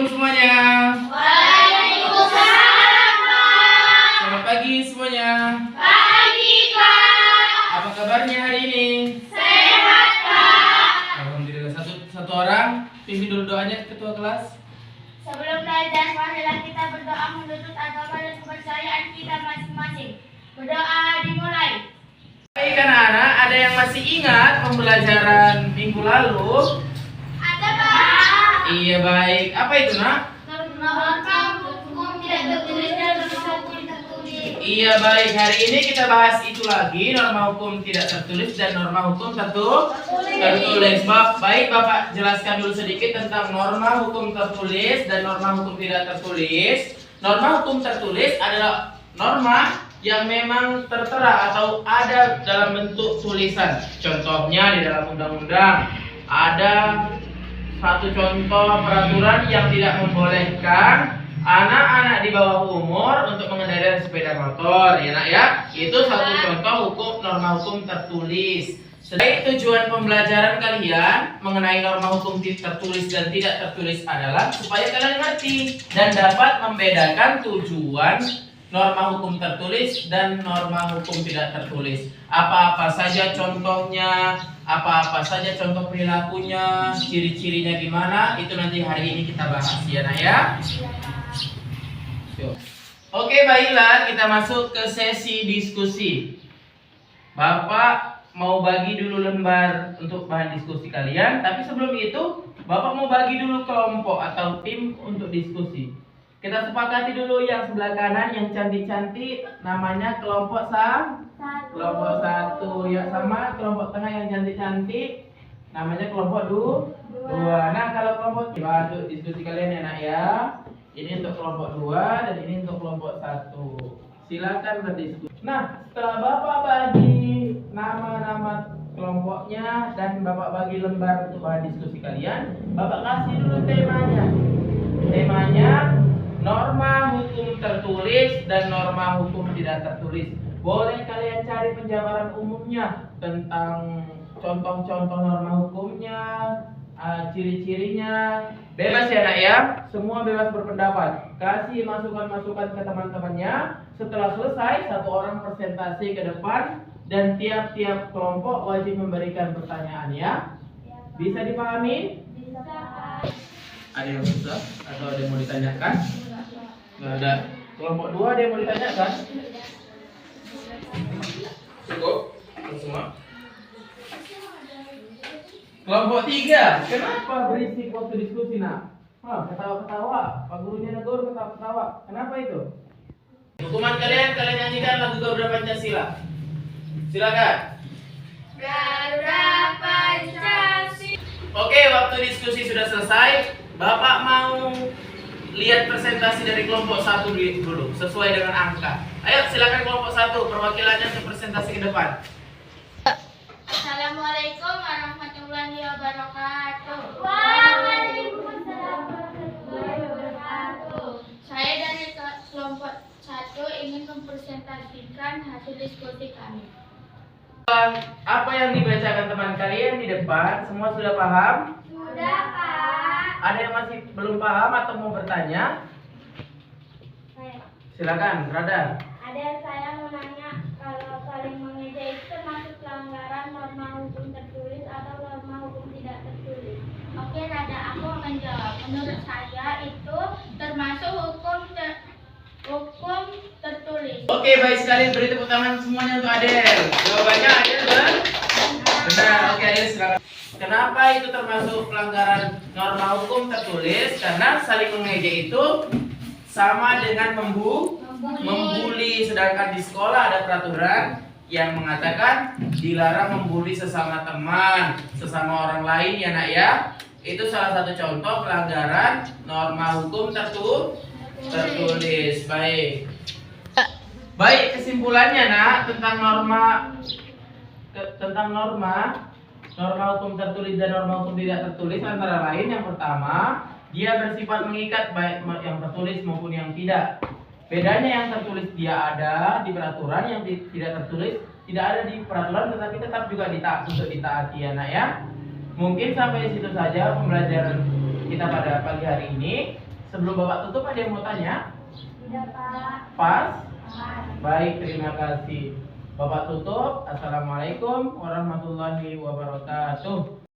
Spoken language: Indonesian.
Assalamualaikum semuanya. Waalaikumsalam, Pak. Selamat pagi semuanya. Pagi, Pak. Apa kabarnya hari ini? Sehat, Pak. Alhamdulillah. Satu orang pimpin dulu doanya ketua kelas. Sebelum belajar, marilah kita berdoa menurut agama dan kepercayaan kita masing-masing. Berdoa dimulai. Baik anak-anak, ada yang masih ingat pembelajaran minggu lalu? Ada, Pak. Iya baik. Apa itu nak? Norma hukum tidak tertulis dan norma hukum tertulis. Iya baik. Hari ini kita bahas itu lagi, norma hukum tidak tertulis dan norma hukum tertulis. Baik, Bapak jelaskan dulu sedikit tentang norma hukum tertulis dan norma hukum tidak tertulis. Norma hukum tertulis adalah norma yang memang tertera atau ada dalam bentuk tulisan. Contohnya di dalam undang-undang ada satu contoh peraturan yang tidak membolehkan anak-anak di bawah umur untuk mengendarai sepeda motor, ya nak ya. Itu satu contoh norma hukum tertulis. Selain tujuan pembelajaran kalian mengenai norma hukum tertulis dan tidak tertulis adalah supaya kalian ngerti dan dapat membedakan tujuan norma hukum tertulis dan norma hukum tidak tertulis. Apa-apa saja contohnya, apa-apa saja contoh perilakunya, ciri-cirinya gimana, itu nanti hari ini kita bahas ya nak ya. Oke baiklah, kita masuk ke sesi diskusi. Bapak mau bagi dulu lembar untuk bahan diskusi kalian, tapi sebelum itu Bapak mau bagi dulu kelompok atau tim untuk diskusi. Kita sepakati dulu yang sebelah kanan yang cantik-cantik namanya kelompok kelompok 1 ya, sama kelompok tengah yang cantik-cantik namanya kelompok 2. Nah, kalau kelompok untuk diskusi kalian ya nak ya. Ini untuk kelompok 2 dan ini untuk kelompok 1. Silakan berdiskusi. Nah, setelah Bapak bagi nama-nama kelompoknya dan Bapak bagi lembar untuk bahan diskusi kalian, Bapak kasih dulu temanya. Temanya norma hukum tertulis dan norma hukum tidak tertulis. Boleh kalian cari penjabaran umumnya tentang contoh-contoh norma hukumnya, ciri-cirinya. Bebas ya nak ya, semua bebas berpendapat. Kasih masukan-masukan ke teman-temannya. Setelah selesai, satu orang presentasi ke depan dan tiap-tiap kelompok wajib memberikan pertanyaan ya. Bisa dipahami? Bisa. Ada yang susah atau ada yang mau ditanyakan? Nggak ada. Kelompok 2 ada yang mau ditanyakan? Cukup? Semua? Kelompok 3, kenapa berisik waktu diskusi nak? Ketawa-ketawa, Pak gurunya negur ketawa-ketawa. Kenapa itu? Hukuman kalian nyanyikan lagu Garuda Pancasila. Silakan. Garuda Pancasila. Oke, waktu diskusi sudah selesai. Bapak mau lihat presentasi dari kelompok 1 dulu sesuai dengan angka. Ayo silakan kelompok 1 perwakilannya untuk presentasi ke depan. Assalamualaikum warahmatullahi wabarakatuh. Waalaikumsalam warahmatullahi wabarakatuh. Saya dari kelompok 1 ingin mempresentasikan hasil diskusi kami. Apa yang dibacakan teman kalian di depan semua sudah paham? Sudah, Pak. Ada yang masih belum paham atau mau bertanya? Silakan, Radar. Ada saya mau nanya, kalau saling mengejek itu termasuk pelanggaran norma hukum tertulis atau norma hukum tidak tertulis? Oke, Rada, aku akan jawab. Menurut saya itu termasuk hukum tertulis. Oke, baik sekali. Beri tepuk tangan semuanya untuk Adel. Jawabannya Adel benar. Oke, Adel silakan. Kenapa itu termasuk pelanggaran norma hukum tertulis? Karena saling mengejek itu sama dengan membuli. Sedangkan di sekolah ada peraturan yang mengatakan dilarang membuli sesama teman, sesama orang lain ya nak ya. Itu salah satu contoh pelanggaran norma hukum tertulis. Baik, kesimpulannya nak tentang norma hukum tertulis dan norma hukum tidak tertulis antara lain yang pertama, dia bersifat mengikat baik yang tertulis maupun yang tidak. Bedanya yang tertulis dia ada di peraturan, yang tidak tertulis tidak ada di peraturan tetapi tetap juga untuk ditaati ya nak ya. Mungkin sampai situ saja pembelajaran kita pada pagi hari ini. Sebelum Bapak tutup ada yang mau tanya? Tidak, Pak. Pas? Pak. Baik, terima kasih. Bapak tutup. Assalamualaikum warahmatullahi wabarakatuh.